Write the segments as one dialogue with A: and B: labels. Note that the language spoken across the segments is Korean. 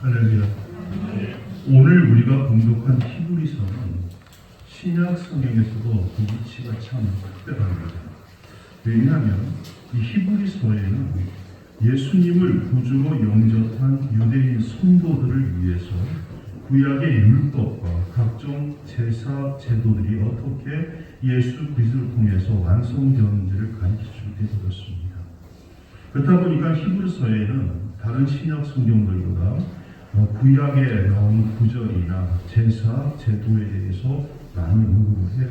A: 할렐루야. 오늘 우리가 공독한 히브리서는 신약 성경에서도 그 위치가 참 특별합니다. 왜냐하면 이 히브리서에는 예수님을 구주로 영접한 유대인 성도들을 위해서 구약의 율법과 각종 제사 제도들이 어떻게 예수 그리스도를 통해서 완성되었는지를 가르쳐주게 되었습니다. 그렇다 보니까 히브리서에는 다른 신약 성경들보다 구약에 나온 구절이나 제사 제도에 대해서 많이 언급을 해요.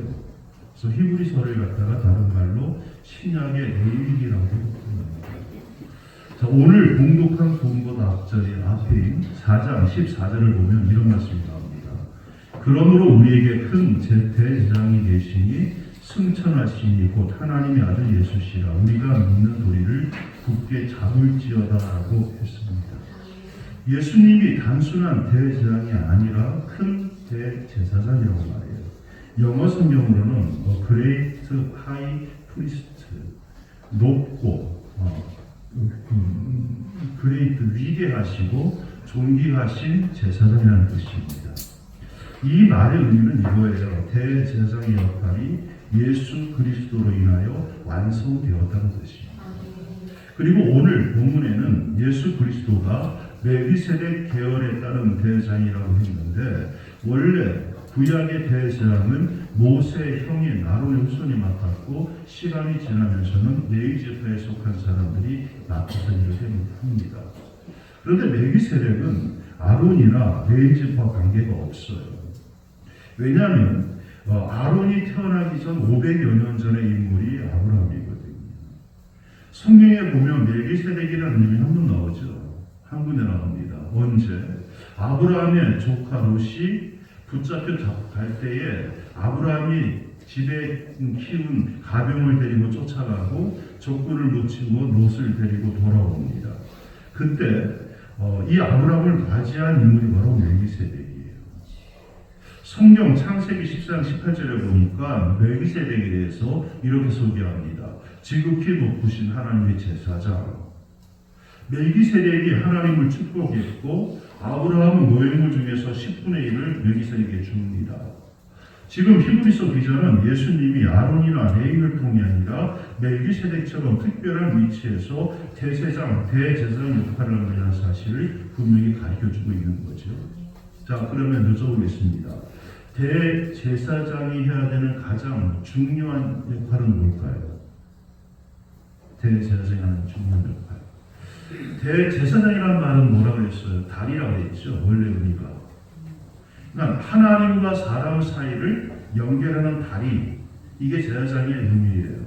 A: 그래서 히브리서를 갖다가 다른 말로 신약의 레위기라고 합니다. 자, 오늘 공독한 본문 앞절인 앞인 4장 14절을 보면 이런 말씀이 나옵니다. 그러므로 우리에게 큰 대제사장이 계시니 승천하시니 곧 하나님의 아들 예수시라 우리가 믿는 도리를 굳게 잡을지어다라고 했습니다. 예수님이 단순한 대제사장이 아니라 큰 대제사장이라고 말해요. 영어 성경으로는 Great High Priest, 높고 Great 위대하시고 존귀하신 제사장이라는 뜻입니다. 이 말의 의미는 이거예요. 대제사장의 역할이 예수 그리스도로 인하여 완성되었다는 뜻입니다. 그리고 오늘 본문에는 예수 그리스도가 멜기세덱 계열에 따른 대제사장이라고 했는데 원래 구약의 대제사장은 모세의 형인 아론의 후손이 맡았고 시간이 지나면서는 레위지파에 속한 사람들이 맡아서 일을 합니다. 그런데 멜기세덱은 아론이나 레위지파 관계가 없어요. 왜냐하면 아론이 태어나기 전 500여 년 전의 인물이 아브라함이거든요. 성경에 보면 멜기세덱이라는 이름이 한 번 나오죠. 한 군데 나옵니다. 언제? 아브라함의 조카 롯이 붙잡혀 갈 때에 아브라함이 집에 키운 가병을 데리고 쫓아가고 적군을 놓치고 롯을 데리고 돌아옵니다. 그때 이 아브라함을 맞이한 인물이 바로 멜기세덱이에요. 성경 창세기 14장 18절에 보니까 멜기세덱에 대해서 이렇게 소개합니다. 지극히 높으신 하나님의 제사장. 멜기세덱이 하나님을 축복했고 아브라함은 노예물 중에서 10분의 1을 멜기세덱에게 줍니다. 지금 히브리서 기자는 예수님이 아론이나 레위를 통해 아니라 멜기세덱처럼 특별한 위치에서 대제사장 역할을 한다는 사실을 분명히 가르쳐주고 있는 거죠. 자, 그러면 여쭤보겠습니다. 대제사장이 해야 되는 가장 중요한 역할은 뭘까요? 대제사장이 하는 중요한 역할. 대제사장이라는 말은 뭐라고 했어요? 다리라고 했죠. 원래 의미가. 그러니까 하나님과 사람 사이를 연결하는 다리. 이게 제사장의 의미예요.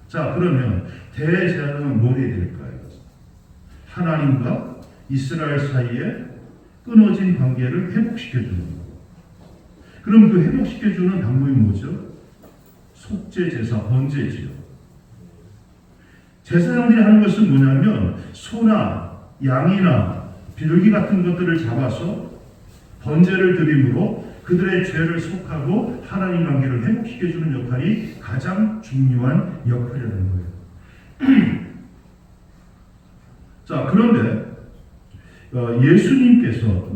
A: 자, 그러면 대제사장은 뭘 해야 될까요? 하나님과 이스라엘 사이에 끊어진 관계를 회복시켜주는 거. 그럼 그 회복시켜주는 방법이 뭐죠? 속죄 제사, 번제지요. 제사장들이 하는 것은 뭐냐면 소나 양이나 비둘기 같은 것들을 잡아서 번제를 드림으로 그들의 죄를 속하고 하나님 관계를 회복시켜주는 역할이 가장 중요한 역할이라는 거예요. 자, 그런데 예수님께서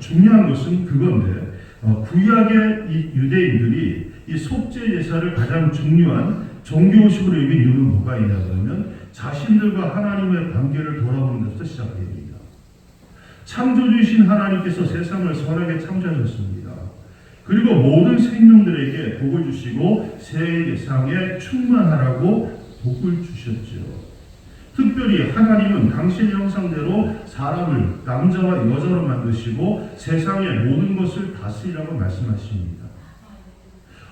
A: 중요한 것은 그건데 구약의 이 유대인들이 이 속죄 제사를 가장 중요한 종교식으로 여긴 이유는 뭐가 있냐 그러면 자신들과 하나님의 관계를 돌아보는 데서 시작됩니다. 창조주이신 하나님께서 세상을 선하게 창조하셨습니다. 그리고 모든 생명들에게 복을 주시고 세상에 충만하라고 복을 주셨죠. 특별히 하나님은 당신의 형상대로 사람을 남자와 여자로 만드시고 세상의 모든 것을 다스리라고 말씀하십니다.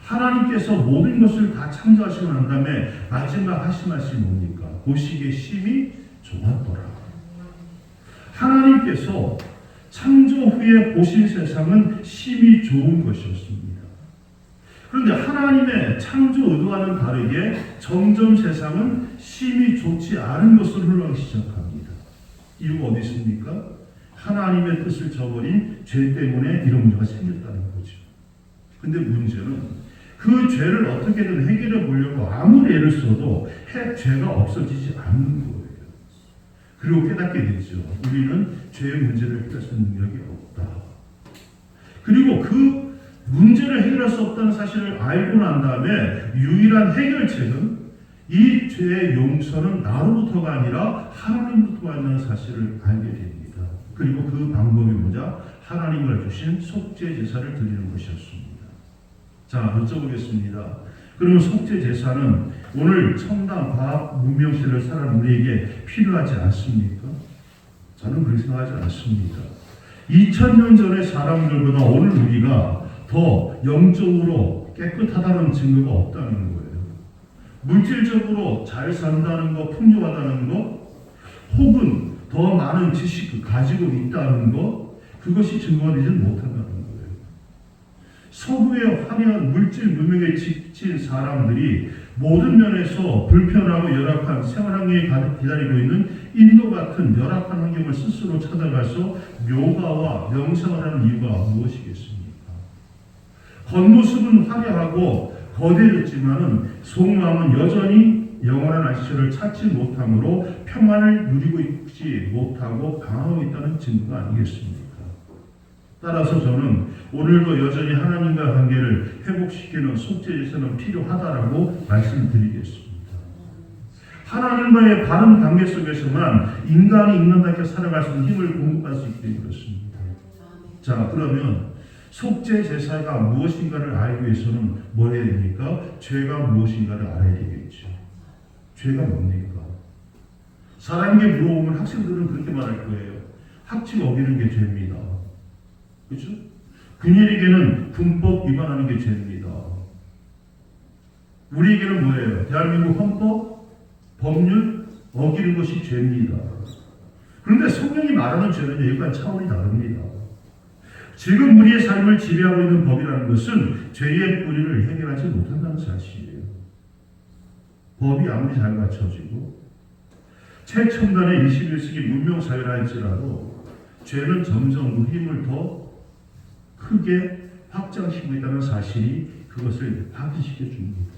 A: 하나님께서 모든 것을 다 창조하시고 난 다음에 마지막 하신 말씀이 뭡니까? 보시기에 심히 좋았더라. 하나님께서 창조 후에 보신 세상은 심히 좋은 것이었습니다. 그런데 하나님의 창조 의도와는 다르게 점점 세상은 심히 좋지 않은 것으로 흘러가기 시작합니다. 이유가 어디 있습니까? 하나님의 뜻을 저버린 죄 때문에 이런 문제가 생겼다는 거죠. 근데 문제는 그 죄를 어떻게든 해결해 보려고 아무리 애를 써도 죄가 없어지지 않는 거예요. 그리고 깨닫게 되죠. 우리는 죄의 문제를 해결할 수 있는 능력이 없다. 그리고 그 문제를 해결할 수 없다는 사실을 알고 난 다음에 유일한 해결책은 이 죄의 용서는 나로부터가 아니라 하나님부터가 있는 사실을 알게 됩니다. 그리고 그 방법이 뭐냐? 하나님을 주신 속죄 제사를 드리는 것이었습니다. 자, 여쭤보겠습니다. 그러면 속죄 제사는 오늘 첨단 과학 문명시대를 살아가는 우리에게 필요하지 않습니까? 저는 그렇게 생각하지 않습니다. 2000년 전의 사람들보다 오늘 우리가 더 영적으로 깨끗하다는 증거가 없다는 거예요. 물질적으로 잘 산다는 거, 풍요하다는 거, 혹은 더 많은 지식을 가지고 있다는 거, 그것이 증거가 되지 못한다는 거예요. 서구의 화려한 물질 문명에 지친 사람들이 모든 면에서 불편하고 열악한 생활 환경에 가득 기다리고 있는 인도 같은 열악한 환경을 스스로 찾아가서 묘가와 명상을 하는 이유가 무엇이겠습니까? 겉모습은 화려하고 거대해졌지만은 속마음은 여전히 영원한 안식처를 찾지 못함으로 평안을 누리고 있지 못하고 방황하고 있다는 증거가 아니겠습니까? 따라서 저는 오늘도 여전히 하나님과의 관계를 회복시키는 속죄 제사는 필요하다라고 말씀드리겠습니다. 하나님과의 바른 관계 속에서만 인간이 인간답게 살아갈 수 있는 힘을 공급할 수 있게 된 것입니다. 자, 그러면 속죄 제사가 무엇인가를 알기 위해서는 뭐 해야 됩니까? 죄가 무엇인가를 알아야 되겠죠. 죄가 뭡니까? 사람에게 물어보면 학생들은 그렇게 말할 거예요. 학칙 어기는 게 죄입니다. 그렇죠? 군인에게는 군법 위반하는 게 죄입니다. 우리에게는 뭐예요? 대한민국 헌법, 법률 어기는 것이 죄입니다. 그런데 성경이 말하는 죄는 여기와 차원이 다릅니다. 지금 우리의 삶을 지배하고 있는 법이라는 것은 죄의 뿌리를 해결하지 못한다는 사실이에요. 법이 아무리 잘 갖춰지고 최첨단의 21세기 문명사회라 할지라도 죄는 점점 우리 힘을 더 크게 확장시키고 있다는 사실이 그것을 확인시켜 줍니다.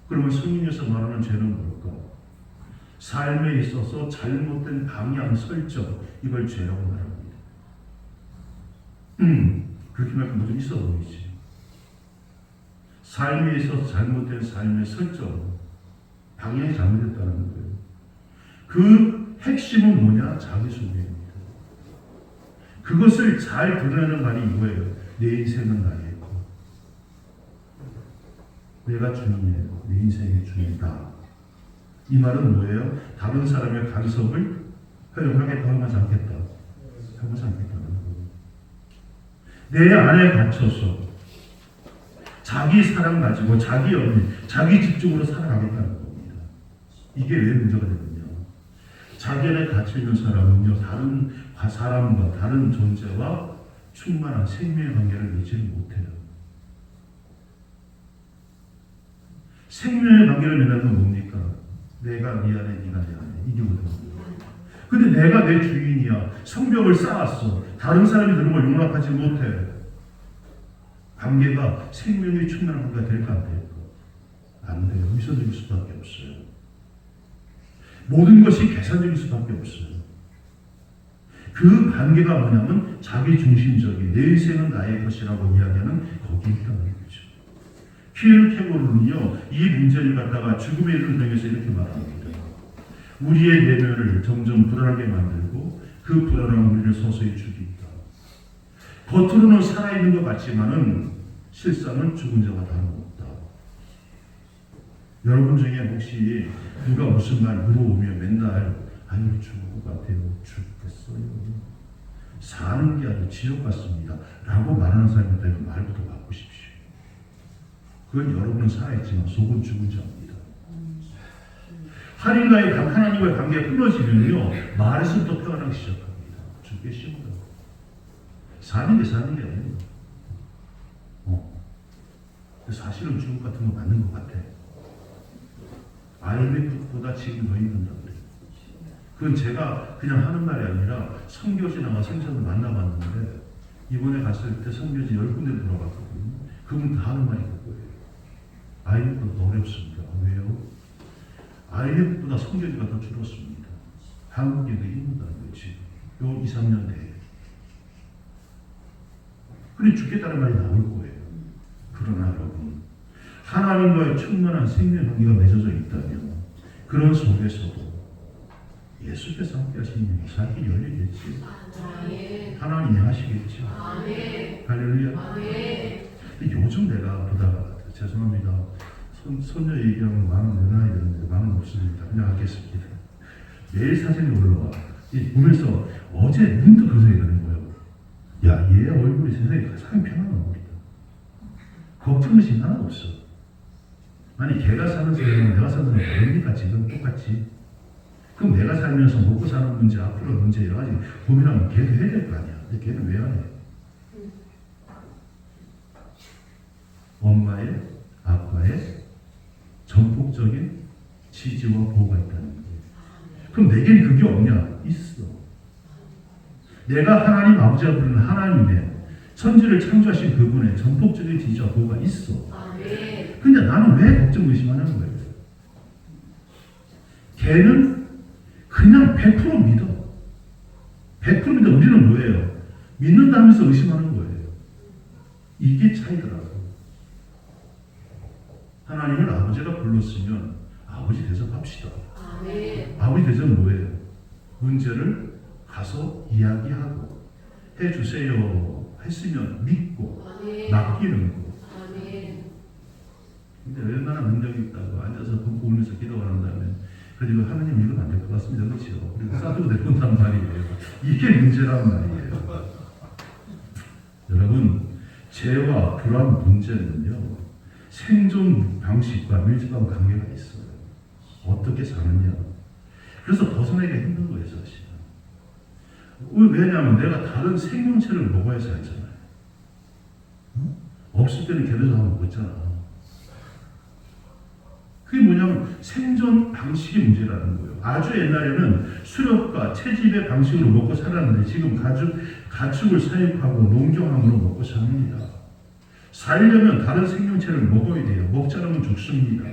A: 그러면 성경에서 말하는 죄는 뭘까? 삶에 있어서 잘못된 방향 설정, 이걸 죄라고 말합니다. 그렇게 말하면 좀 있어 보이지. 삶에 있어서 잘못된 삶의 설정, 방향이 잘못됐다는 거예요. 그 핵심은 뭐냐? 자기소개입니다. 그것을 잘 드러내는 말이 이거예요. 내 인생은 나의 것. 내가 주인이에요. 내 인생의 주인이다. 이 말은 뭐예요? 다른 사람의 간섭을 허용하겠다, 허용하지 않겠다. 허용하지 않겠다는 거예요. 내 안에 갇혀서 자기 사랑 가지고 자기 연민, 자기 집중으로 살아가겠다는 겁니다. 이게 왜 문제가 되느냐? 자기 안에 갇혀있는 사람은요, 다른 사람과 다른 존재와 충만한 생명의 관계를 맺지를 못해요. 생명의 관계를 맺는 건 뭡니까? 내가 네 안에, 네가 내 안에. 이게 뭐거든요. 근데 내가 내 주인이야. 성벽을 쌓았어. 다른 사람이 드는 걸 용납하지 못해. 관계가 생명의 충만한 관계가 될까 안 될까? 안 돼요. 위선적일 수밖에 없어요. 모든 것이 계산적일 수밖에 없어요. 그 관계가 뭐냐면 자기 중심적인 내 인생은 나의 것이라고 이야기하는 거기에 있다는 거죠. 피에르 케고르는요, 이 문제를 갖다가 죽음에 이르는 병에서 이렇게 말합니다. 우리의 내면을 점점 불안하게 만들고 그 불안한 우리를 서서히 죽인다. 겉으로는 살아있는 것 같지만은 실상은 죽은 자가 다름없다. 여러분 중에 혹시 누가 무슨 말 물어보면 맨날 아유 죽을 것 같아요. 죽겠어요. 사는 게 아주 지옥 같습니다. 라고 말하는 사람한테 말부터 바꾸십시오. 그건 여러분은 살아있지만 속은 죽은 자입니다. 하나님과의 관계가 끊어지면요, 말에서부터 표현하기 시작합니다. 죽기 싫다. 사는 게 아니에요. 사실은 죽을 것 같은 거 맞는 것 같아. IMF보다 지금 더 힘든다 그래요. 그건 제가 그냥 하는 말이 아니라 선교지나가 생사를 만나봤는데 이번에 갔을 때 선교지 10군데 들어갔거든요. 그분 다 하는 말이 그거예요. IMF보다 더 어렵습니다. 왜요? IMF보다 선교지가 더 줄었습니다. 한국에도 있는다는 거지. 요 2, 3년 내에. 그래 죽겠다는 말이 나올 거예요. 그러나 여러분, 하나님과의 충만한 생명 관계가 맺어져 있다면 그런 속에서도 예수께서 함께 하시는 살 길이 열리겠지. 하나님이 하시겠지. 할렐루야. 근데 요즘 내가 보다가 죄송합니다. 손녀 얘기하면 마음 내놔야 되는데 마음 없습니다. 그냥 하겠습니다. 매일 사진이 올라와. 보면서 어제 문득 그런 생각이 드는 거예요. 야, 얘 얼굴이 세상에 가장 편한 얼굴이다. 걱정이 하나도 없어. 아니, 걔가 사는 세상은 내가 사는 세상은 다릅니까? 지금 똑같지. 그럼 내가 살면서 먹고 사는 문제, 앞으로 문제 여러 가지 고민하면 걔도 해야 될 거 아니야. 근데 걔는 왜 안 해? 엄마의, 아빠의 전폭적인 지지와 보호가 있다는 거예요. 그럼 내게는 그게 없냐? 있어. 내가 하나님 아버지가 부르는 하나님의 천지를 창조하신 그분의 전폭적인 지지와 보호가 있어. 근데 나는 왜 걱정 의심하는 거예요? 걔는 그냥 100% 믿어. 100% 믿어. 우리는 뭐예요? 믿는다면서 의심하는 거예요. 이게 차이더라고요. 하나님을 아버지가 불렀으면 아버지 대접합시다. 아버지 대접 뭐예요? 문제를 가서 이야기하고 해주세요 했으면 믿고 맡기는 거. 근데 얼마나 능력이 있다고 앉아서 붓고 울면서 기도한다면 그리고 하나님 이건 안 될 것 같습니다. 그렇죠? 그리고 싸두고 내려온단 말이에요. 이게 문제란 말이에요. 여러분, 죄와 불안 문제는요, 생존 방식과 밀접한 관계가 있어요. 어떻게 사느냐. 그래서 벗어나기가 힘든 거예요, 사실. 왜냐하면 내가 다른 생명체를 먹어야 살잖아요. 없을 때는 걔네도 한번 먹었잖아. 그게 뭐냐면 생존 방식의 문제라는 거예요. 아주 옛날에는 수렵과 채집의 방식으로 먹고 살았는데 지금 가축을 사육하고 농경함으로 먹고 삽니다. 살려면 다른 생명체를 먹어야 돼요. 먹지 않으면 죽습니다.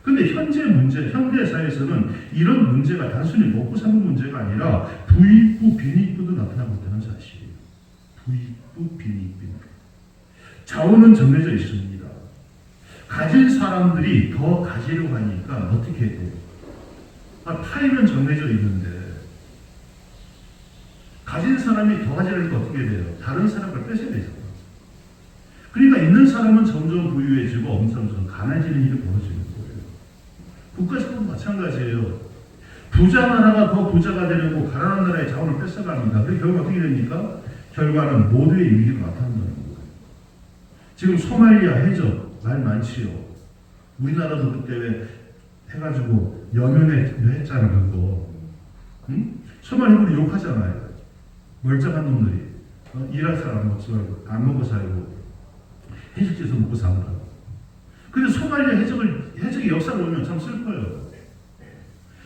A: 근데 현재 문제, 현대사회에서는 이런 문제가 단순히 먹고 사는 문제가 아니라 부익부, 빈익부도 나타나고 있다는 사실이에요. 부익부, 빈익부. 자원은 정해져 있습니다. 가진 사람들이 더 가지려고 하니까 어떻게 해야 돼요? 타임은 정해져 있는데 가진 사람이 더 가지려니까 어떻게 해야 돼요? 다른 사람을 뺏어야 되잖아요. 그러니까 있는 사람은 점점 부유해지고 없는 사람은 점점 가난해지는 일이 벌어지는 거예요. 국가에서도 마찬가지예요. 부자 나라가 더 부자가 되려고 가난한 나라의 자원을 뺏어갑니다. 그래서 결국 어떻게 됩니까? 결과는 모두의 위기가 나타난다는 거예요. 지금 소말리아 해적 말 많지요. 우리나라도 그때 왜 해가지고 연연해 했잖아 그거. 응? 소말리아를 욕하잖아요. 멀쩡한 놈들이 일할 사람 먹지 말고 안 먹고 살고 해적지에서 먹고 산다. 근데 소말리아 해적의 역사를 보면 참 슬퍼요.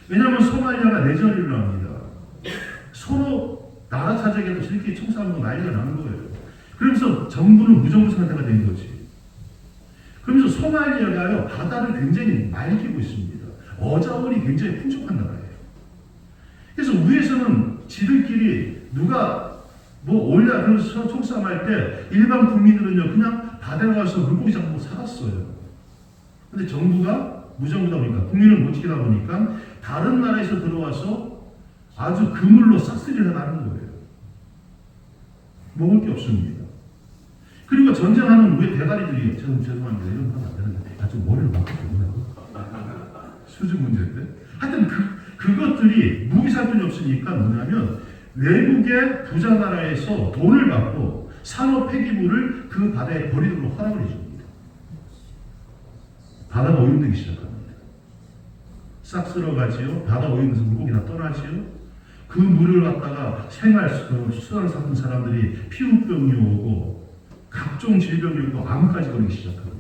A: 왜냐하면 소말리아가 내전이 일어납니다. 서로 나라 차지하기도 저렇게 총싸움하고 난리가 나는 거예요. 그러면서 정부는 무정부 상태가 된 거지. 그러면서 소말리아가요 바다를 굉장히 맑히고 있습니다. 어자원이 굉장히 풍족한 나라예요. 그래서 위에서는 지들끼리 누가 뭐 올려 그러면서 총싸움할 때 일반 국민들은요 그냥 바다에 가서 물고기 잡고 살았어요. 근데 정부가 무정부다 보니까 국민을 못 지키다 보니까 다른 나라에서 들어와서 아주 그물로 싹쓸이를 하는 거예요. 먹을 게 없습니다. 그리고 전쟁하는 우리 대가리들이 죄송합니다. 이런 건 안 되는데 아주 머리를 맞고 보느라고 수준 문제인데 하여튼 그것들이 무기 살 돈이 없으니까 뭐냐면 외국의 부자 나라에서 돈을 받고 산업 폐기물을 그 바다에 버리도록 허락을 해줍니다. 바다가 오염되기 시작합니다. 싹 쓸어가지요. 바다 오염돼서 물고기 다 떠나지요. 그 물을 갖다가 수산을 삼는 사람들이 피부병이 오고 각종 질병이 오고 암까지 걸리기 시작합니다.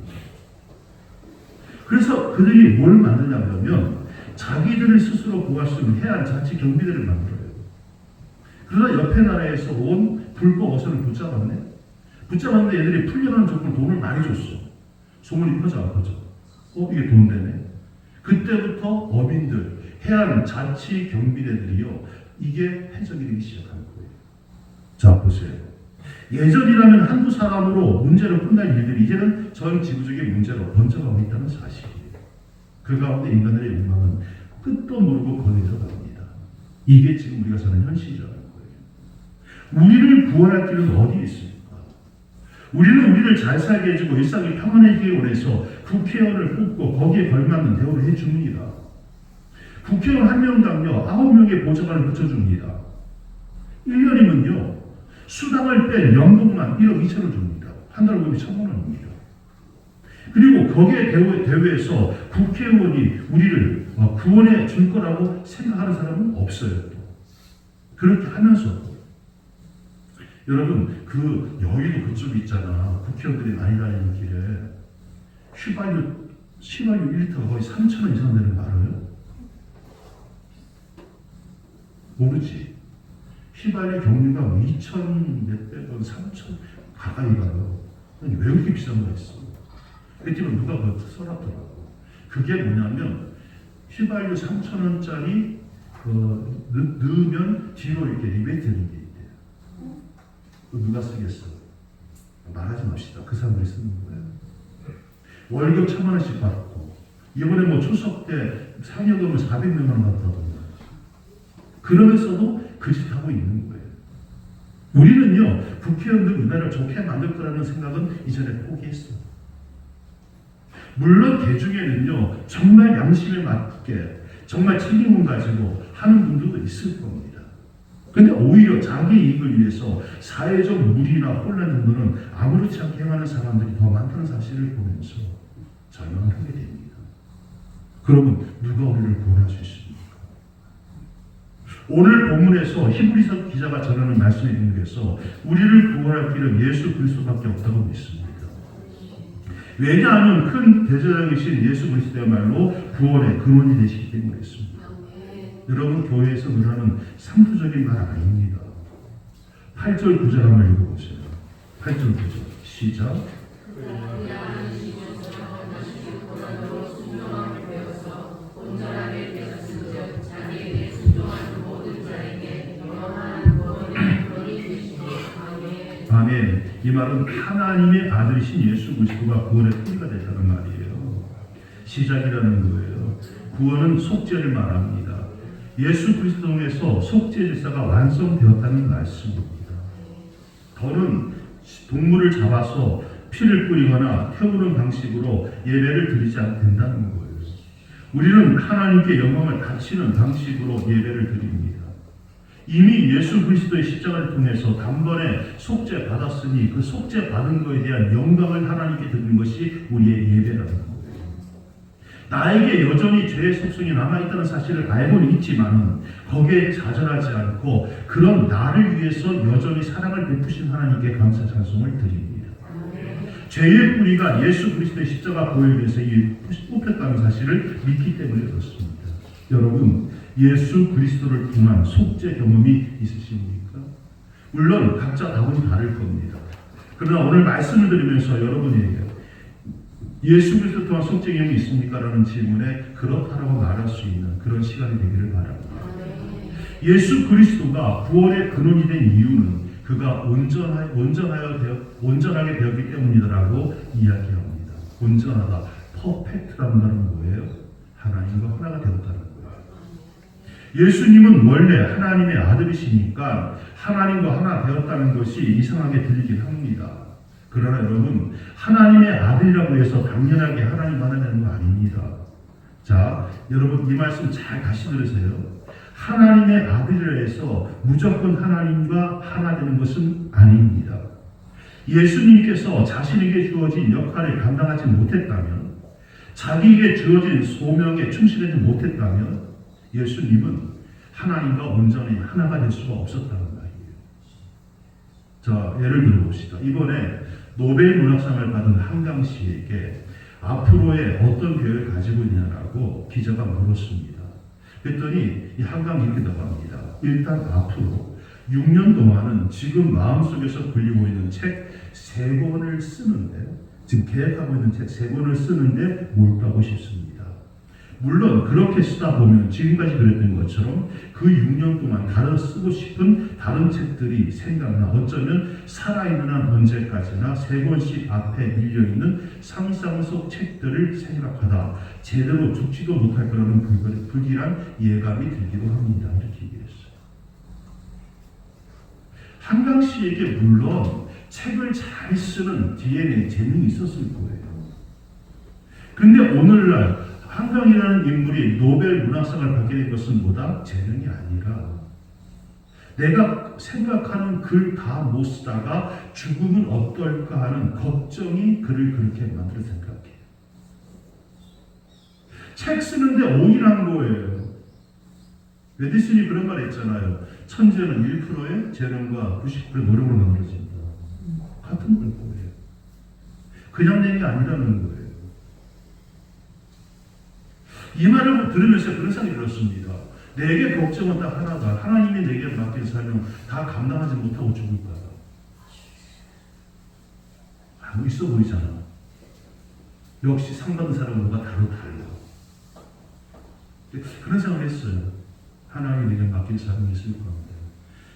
A: 그래서 그들이 뭘 만드냐 그러면 자기들을 스스로 보호할 수 있는 해안 자치 경비대를 만들어요. 그러나 옆에 나라에서 온 불법 어선을 붙잡았는데 얘들이 풀려나는 조건으로 돈을 많이 줬어. 소문이 퍼져 안 퍼져? 이게 돈 되네. 그때부터 어민들, 해안 자치 경비대들이요. 이게 해석이 되기 시작한 거예요. 자, 보세요. 예전이라면 한두 사람으로 문제로 끝날 일들이 이제는 전 지구적인 문제로 번져가고 있다는 사실이에요. 그 가운데 인간들의 욕망은 끝도 모르고 거기서 갑니다. 이게 지금 우리가 사는 현실이라는 거예요. 우리를 구원할 길은 어디에 있습니까? 우리는 우리를 잘 살게 해주고 일상이 평안해지기 원해서 국회의원을 뽑고 거기에 걸맞는 대우를 해줍니다. 국회의원 한 명당요 9명의 보좌관을 붙여줍니다. 1년이면요 수당을 뺀 연봉만 1억 2천을 줍니다. 한 달 월급이 1,000만 원입니다. 그리고 거기에 대회에서 국회의원이 우리를 구원해 줄 거라고 생각하는 사람은 없어요. 그렇게 하면서 여러분 그 여의도 그쪽 있잖아. 국회의원들이 많이 다니는 길에 휘발유 1리터가 거의 3,000원 이상 되는 거 알아요? 모르지. 휘발유 경유가 2,000 몇백 원, 3,000 가까이 가요. 왜 그렇게 비싼 거 있어? 그랬더니 누가 써놨더라고. 그게 뭐냐면 휘발유 3,000원짜리 넣으면 뒤로 이렇게 리베이트 되는 게 있대요. 누가 쓰겠어? 말하지 맙시다. 그 사람들이 쓰는 거예요. 월급 1,000만 원씩 받고 이번에 뭐 추석 때 상여금을 400만 원 받았다던가. 그러면서도 그 짓 하고 있는 거예요. 우리는요 국회의원들 우리나라를 좋게 만들 거라는 생각은 이전에 포기했어요. 물론 개중에는요 정말 양심에 맞게 정말 책임을 가지고 하는 분들도 있을 겁니다. 근데 오히려 자기 이익을 위해서 사회적 무리나 혼란 정도는 아무렇지 않게 행하는 사람들이 더 많다는 사실을 보면서 절망을 하게 됩니다. 그러면 누가 우리를 구원할 수 있습니까? 오늘 본문에서 히브리서 기자가 전하는 말씀의 의미에서 우리를 구원할 길은 예수 그리스도밖에 없다고 믿습니다. 왜냐하면 큰 대제사장이신 예수 그리스도야말로 구원의 근원이 되시기 때문에 그렇습니다. 여러분 교회에서 늘 하는 상투적인 말 아닙니다. 8절 9절 한번 읽어보세요. 8절 9절 시작. 아멘. 이 말은 하나님의 아들이신 예수 그리스도가 구원의 뿌리가 되다는 말이에요. 시작이라는 거예요. 구원은 속죄를 말합니다. 예수 그리스도 통해서 속죄 제사가 완성되었다는 말씀입니다. 더는 동물을 잡아서 피를 뿌리거나 태우는 방식으로 예배를 드리지 않아도 된다는 거예요. 우리는 하나님께 영광을 바치는 방식으로 예배를 드립니다. 이미 예수 그리스도의 십자가를 통해서 단번에 속죄 받았으니 그 속죄 받은 것에 대한 영광을 하나님께 드리는 것이 우리의 예배라는 거예요. 나에게 여전히 죄의 속성이 남아있다는 사실을 알고는 있지만 거기에 좌절하지 않고 그런 나를 위해서 여전히 사랑을 베푸신 하나님께 감사 찬송을 드립니다. 죄의 뿌리가 예수 그리스도의 십자가 보혈에서 뽑혔다는 사실을 믿기 때문에 그렇습니다. 여러분 예수 그리스도를 통한 속죄 경험이 있으십니까? 물론 각자 답은 다를 겁니다. 그러나 오늘 말씀을 들으면서 여러분에게 예수 그리스도 통한 속죄 경험이 있습니까? 라는 질문에 그렇다라고 말할 수 있는 그런 시간이 되기를 바랍니다. 예수 그리스도가 구원의 근원이 된 이유는 그가 온전하게 되었기 때문이다라고 이야기합니다. 온전하다, 퍼펙트라는 말은 뭐예요? 하나님과 하나가 되었다는 거예요. 예수님은 원래 하나님의 아들이시니까 하나님과 하나 되었다는 것이 이상하게 들리긴 합니다. 그러나 여러분 하나님의 아들이라고 해서 당연하게 하나님 하나 되는 거 아닙니다. 자, 여러분 이 말씀 잘 다시 들으세요. 하나님의 아들이라 해서 무조건 하나님과 하나 되는 것은 아닙니다. 예수님께서 자신에게 주어진 역할을 감당하지 못했다면, 자기에게 주어진 소명에 충실하지 못했다면 예수님은 하나님과 온전히 하나가 될 수가 없었다는 말이에요. 자, 예를 들어봅시다. 이번에 노벨 문학상을 받은 한강 씨에게 앞으로의 어떤 계획을 가지고 있냐라고 기자가 물었습니다. 그랬더니 이 한강이 이렇게 나갑니다. 일단 앞으로 6년 동안은 지금 마음속에서 굴리고 있는 책 3권을 쓰는데, 지금 계획하고 있는 책 3권을 쓰는데 몰두하고 싶습니다. 물론 그렇게 쓰다 보면 지금까지 그랬던 것처럼 그 6년 동안 다른 쓰고 싶은 다른 책들이 생각나 어쩌면 살아있는 한 언제까지나 3권씩 앞에 밀려있는 상상 속 책들을 생각하다 제대로 죽지도 못할 거라는 불길한 예감이 들기도 합니다. 이렇게 얘기했어요. 한강 씨에게 물론 책을 잘 쓰는 DNA 재능이 있었을 거예요. 근데 오늘날 한강이라는 인물이 노벨 문학상을 받게 된 것은 뭐다? 재능이 아니라 내가 생각하는 글 다 못 쓰다가 죽으면 어떨까 하는 걱정이 그를 그렇게 만들어 생각해. 책 쓰는데 올인한 거예요. 메디슨이 그런 말 했잖아요. 천재는 1%의 재능과 99%의 노력으로 만들어진다. 같은 거예요. 그냥 낸 게 아니라는 거예요. 이 말을 들으면서 그런 생각이 들었습니다. 내게 걱정은 딱 하나다. 하나님이 내게 맡긴 사명 다 감당하지 못하고 죽을 거야. 뭐 있어 보이잖아. 역시 상 받은 사람은 뭐가 달라. 그런 생각을 했어요. 하나님이 내게 맡긴 사명이 있을 건데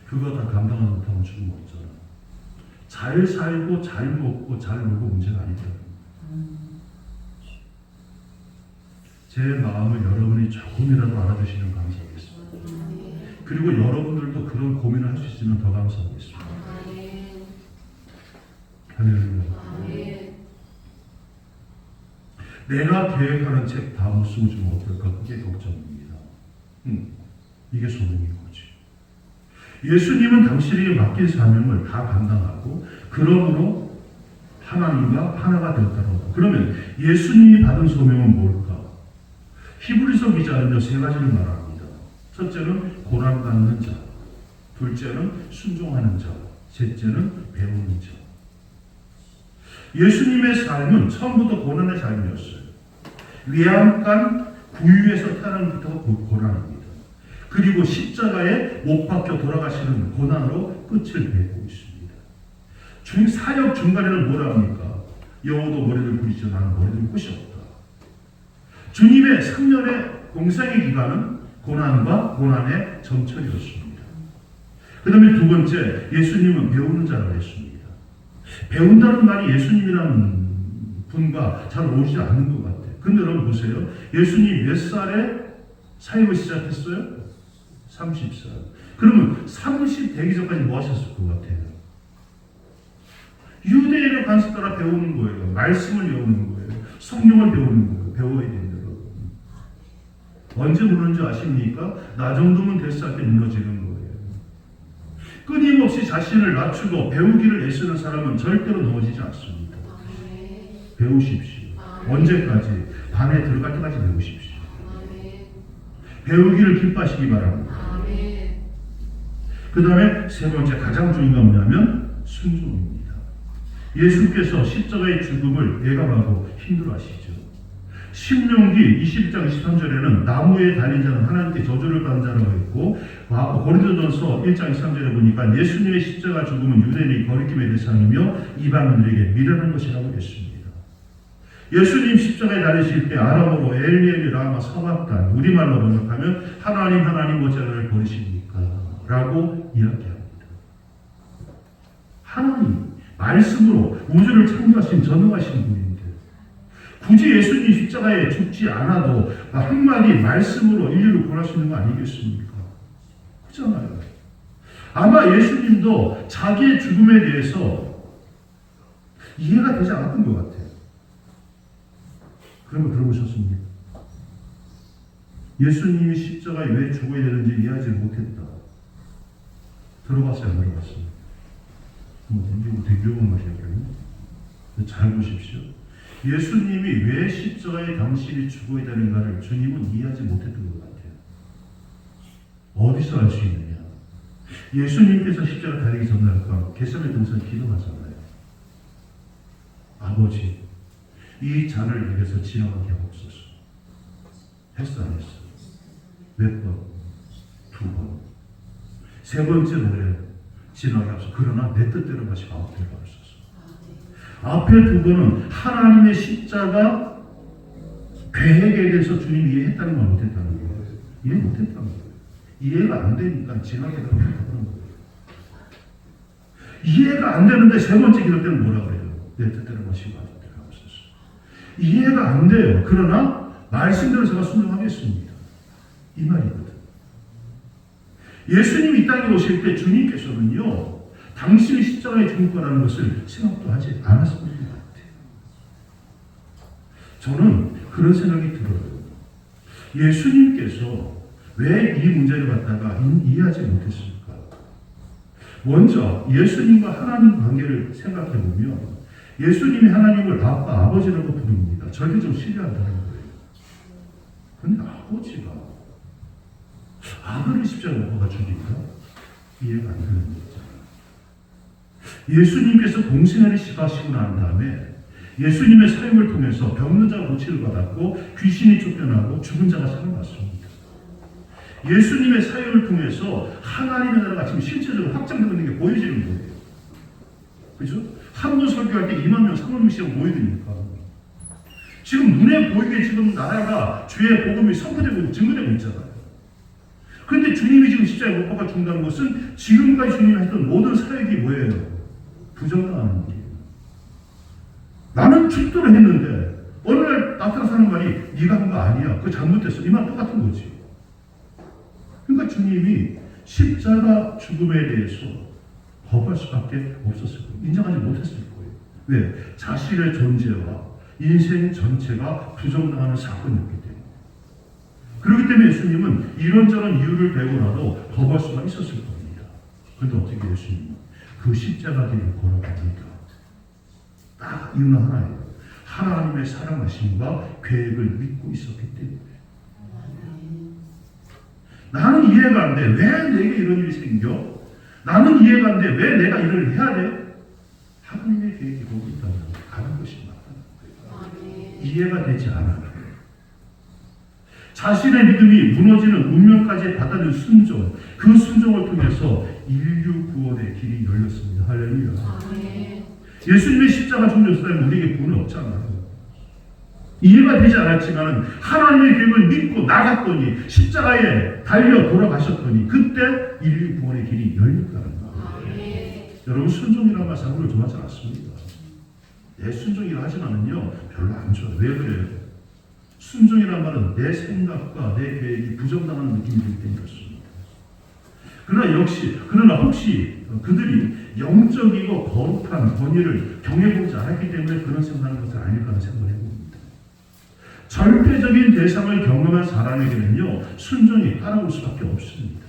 A: 그거 다 감당하지 못하고 죽으면 없잖아. 잘 살고 잘 먹고 잘 놀고 문제가 아니더라고요. 제 마음을 여러분이 조금이라도 알아주시면 감사하겠습니다. 그리고 여러분들도 그런 고민을 할 수 있으면 더 감사하겠습니다. 할렐루야. 내가 계획하는 책 다 못 쓰고 좀 어떨까? 그게 걱정입니다. 이게 소명인 거지. 예수님은 당신에게 맡긴 사명을 다 감당하고 그러므로 하나님과 하나가 되었다고. 그러면 예수님이 받은 소명은 뭘까? 히브리서 기자는요 3가지를 말합니다. 첫째는 고난받는 자, 둘째는 순종하는 자, 셋째는 배우는 자. 예수님의 삶은 처음부터 고난의 삶이었어요. 외양간 구유에서 태어난 것부터 고난입니다. 그리고 십자가에 못 박혀 돌아가시는 고난으로 끝을 맺고 있습니다. 사역 중간에는 뭐랍니까? 여호도 머리를 굴리지 나는 머리를 굴이 없다. 주님의 3년의 공생의 기간은 고난과 고난의 점철이었습니다. 그 다음에 두 번째, 예수님은 배우는 자라고 했습니다. 배운다는 말이 예수님이라는 분과 잘 어울리지 않는 것 같아요. 근데 여러분 보세요. 예수님 몇 살에 사역을 시작했어요? 30살. 그러면 30 되기 전까지 뭐 하셨을 것 같아요? 유대인의 관습 따라 배우는 거예요. 말씀을 배우는 거예요. 성경을 배우는 거예요. 배워야 됩니다. 언제 무너는지 아십니까? 나 정도면 됐을 때 무너지는 거예요. 끊임없이 자신을 낮추고 배우기를 애쓰는 사람은 절대로 넘어지지 않습니다. 배우십시오. 언제까지? 밤에 들어갈 때까지 배우십시오. 배우기를 기뻐하시기 바랍니다. 그 다음에 세 번째 가장 중요한 건 뭐냐면 순종입니다. 예수께서 십자가의 죽음을 예감하고 힘들어하시죠. 신명기 21장 23절에는 나무에 달린 자는 하나님께 저주를 받는 자라고 했고 고린도전서 1장 23절에 보니까 예수님의 십자가 죽음은 유대인의 거리낌의 대상이며 이방인들에게 미련한 것이라고 했습니다. 예수님 십자가에 달리실 때 아람어로 엘리엘리 라마 사박단 우리말로 번역하면 하나님 하나님 어찌 나를 버리십니까? 라고 이야기합니다. 하나님 말씀으로 우주를 창조하신 전능하신 분인데 굳이 예수님 십자가에 죽지 않아도 한마디 말씀으로 인류를 구할 수 있는 거 아니겠습니까? 그렇잖아요. 아마 예수님도 자기의 죽음에 대해서 이해가 되지 않았던 것 같아요. 그러면 들어보셨습니까? 예수님이 십자가에 왜 죽어야 되는지 이해하지 못했다. 들어봤어요? 안 들어봤어요? 되게 어려운 말이에요. 잘 보십시오. 예수님이 왜 십자가에 당신이 죽어야 되는가를 주님은 이해하지 못했던 것 같아요. 어디서 알 수 있느냐? 예수님께서 십자가 달리기 전날 겟세마네 동산 기도하잖아요. 아버지, 이 잔을 내게서 지나가게 하옵소서. 했어 안 했어? 몇 번? 2번. 세 번째 노래 지나가게 하옵소서. 그러나 내 뜻대로 마시고 앞에 가옵소서. 앞에 2번은 하나님의 십자가 계획에 대해서 주님이 이해했다는 건 못했다는 거예요. 이해 못했다는 거예요. 이해가 안 되니까 지나게 되는 거예요. 이해가 안 되는데 세 번째 기도 때는 뭐라 그래요? 내 뜻대로 마시고 하는 대로 하옵소서. 이해가 안 돼요. 그러나 말씀대로 제가 순종하겠습니다. 이 말이거든. 예수님이 이 땅에 오실 때 주님께서는요, 당신이 십자가에 죽을 거라는 것을 생각도 하지 않았을 것 같아요. 저는 그런 생각이 들어요. 예수님께서 왜 이 문제를 갖다가 이해하지 못했을까? 먼저 예수님과 하나님 관계를 생각해 보면 예수님이 하나님을 아빠, 아버지라고 부릅니다. 절대적으로 신뢰한다는 거예요. 그런데 아버지가 아들을 십자가에 못 박아 죽이니까 이해가 안 되는 거죠. 예수님께서 공생애를 시작하시고 난 다음에 예수님의 사역을 통해서 병든 자가 고침을 받았고 귀신이 쫓겨나고 죽은 자가 살아났습니다. 예수님의 사역을 통해서 하나님의 나라가 지금 실제적으로 확장되고 있는 게 보여지는 거예요. 그렇죠? 한 번 설교할 때 2만 명, 3만 명씩 모이니까 지금 눈에 보이게 지금 나라가 주의 복음이 선포되고 증거되고 있잖아요. 그런데 주님이 지금 십자가에 못 박아 죽는다는 것은 지금까지 주님이 했던 모든 사역이 뭐예요? 부정당하는 거예요. 나는 죽도록 했는데 어느 날 나타나서 하는 말이 네가 한 거 아니야. 그거 잘못됐어. 이 말 똑같은 거지. 그러니까 주님이 십자가 죽음에 대해서 거부할 수밖에 없었을 거예요. 인정하지 못했을 거예요. 왜? 자신의 존재와 인생 전체가 부정당하는 사건이었기 때문에. 그렇기 때문에 예수님은 이런저런 이유를 대고라도 거부할 수가 있었을 겁니다. 그런데 어떻게 예수님은 그 십자가 길을 걸어갑니까? 딱 이유는 하나예요. 하나님의 사랑하심과 계획을 믿고 있었기 때문에. 나는 이해가 안 돼. 왜 내게 이런 일이 생겨? 나는 이해가 안 돼. 왜 내가 이걸 해야 돼? 하나님의 계획이 거기 있다면 가는 것이 맞다는 거예요. 이해가 되지 않아요. 자신의 믿음이 무너지는 운명까지 받아들인 순종, 그 순종을 통해서 인류 구원의 길이 열렸습니다. 할렐루야. 예수님의 십자가 죽으셨다면 우리에게 구원은 없잖아요. 이해가 되지 않았지만 하나님의 계획을 믿고 나갔더니 십자가에 달려 돌아가셨더니 그때 인류 구원의 길이 열렸다는 거예요. 여러분 순종이라는 말 사람을 좋아하지 않습니다. 내 순종이라 하지만은요 별로 안 좋아요. 왜 그래요? 순종이란 말은 내 생각과 내 계획이 부정당하는 느낌이 들 때는 그렇습니다. 그러나 혹시 그들이 영적이고 거룩한 권위를 경외보지 않았기 때문에 그런 생각하는 것은 아닐까 하는 생각을 해봅니다. 절대적인 대상을 경험한 사람에게는요 순종이 따라올 수밖에 없습니다.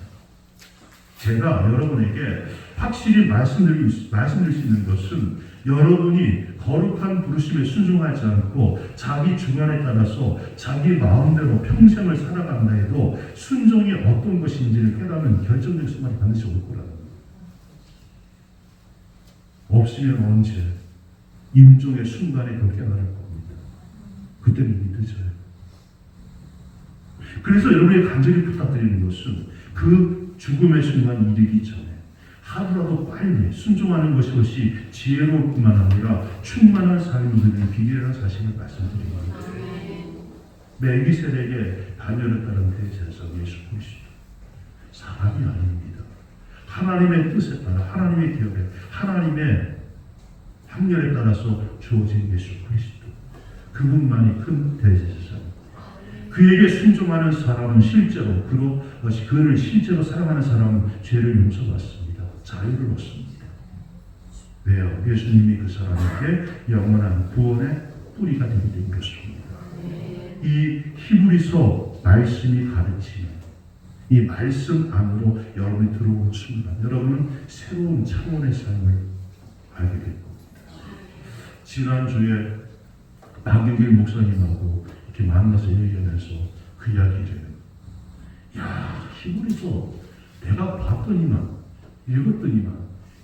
A: 제가 여러분에게 확실히 말씀드릴 수 있는 것은 여러분이 거룩한 부르심에 순종하지 않고 자기 주관에 따라서 자기 마음대로 평생을 살아간다 해도 순종이 어떤 것인지를 깨닫는 결정적 순간이 반드시 올 거라는 거예요. 없으면 언제? 임종의 순간에 그렇게 깨달을 겁니다. 그때는 이미 늦어요. 그래서 여러분에게 간절히 부탁드리는 것은 그 죽음의 순간 이르기 전에 하루라도 빨리 순종하는 것이 지혜로울 뿐만 아니라 충만한 삶을 누리는 비밀이라는 사실을 말씀드립니다. 멜기세덱의 단열에 따른 대제사장 예수 그리스도 사람이 아닙니다. 하나님의 뜻에 따라 하나님의 계획에 하나님의 확률에 따라서 주어진 예수 그리스도 그분만이 큰 대제사장. 그에게 순종하는 사람은 실제로 그를 실제로 사랑하는 사람은 죄를 용서받습니다. 자유를 얻습니다. 왜요? 예수님이 그 사람에게 영원한 구원의 뿌리가 되게 된 것입니다. 이 히브리서 말씀이 가르치는 이 말씀 안으로 여러분이 들어오는 순간 여러분은 새로운 차원의 삶을 알게 될 겁니다. 지난주에 박윤길 목사님하고 이렇게 만나서 얘기하면서 그 이야기를 야 히브리서 내가 봤더니만 읽었더니만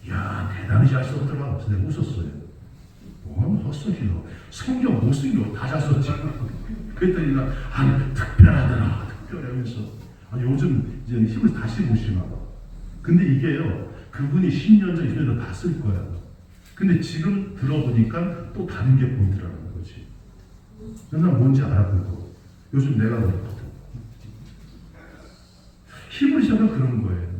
A: 야 대단히 잘 썼더라. 그래서 내가 웃었어요. 뭔 헛소리야. 성경 못 쓴 거 다 잘 썼지. 그랬더니 나 특별하더라. 특별하면서 요즘 이제 히브리서 다시 보시나 봐. 근데 이게요 그분이 10년 전 20년 전 다 쓸 거야. 근데 지금 들어보니까 또 다른 게 보이더라는 거지. 그래서 난 뭔지 알아보고 요즘 내가 그렇거든. 히브리서가 그런 거예요.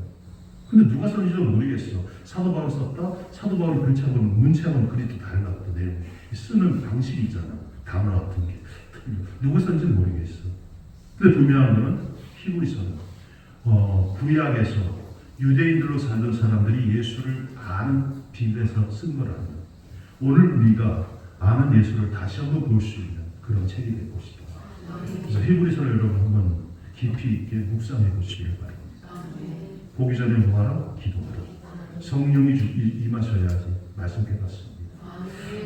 A: 근데 누가 썼는지도 모르겠어. 사도 바울 썼다? 사도 바울 글책은 문체하고는 그리 또 달랐거든. 내용이. 쓰는 방식이 있잖아. 단어 같은 게. 누가 썼는지는 모르겠어. 근데 분명한 거는 히브리서는 구약에서 유대인들로 살던 사람들이 예수를 아는 비밀에서 쓴 거라는 거예요. 오늘 우리가 아는 예수를 다시 한번 볼 수 있는 그런 책이 될 것이다. 그래서 히브리서를 여러분 한번 깊이 있게 묵상해 보시길 바랍니다. 보기 전에 뭐하라? 기도하라. 성령이 임하셔야지 말씀 깨닫습니다.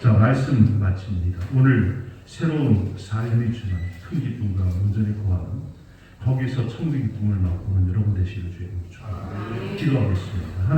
A: 자, 말씀 마칩니다. 오늘 새로운 삶이 주는 큰 기쁨과 온전히 거하는 거기서 천국의 기쁨을 맛보는 여러분 되시길 주의 기도하겠습니다.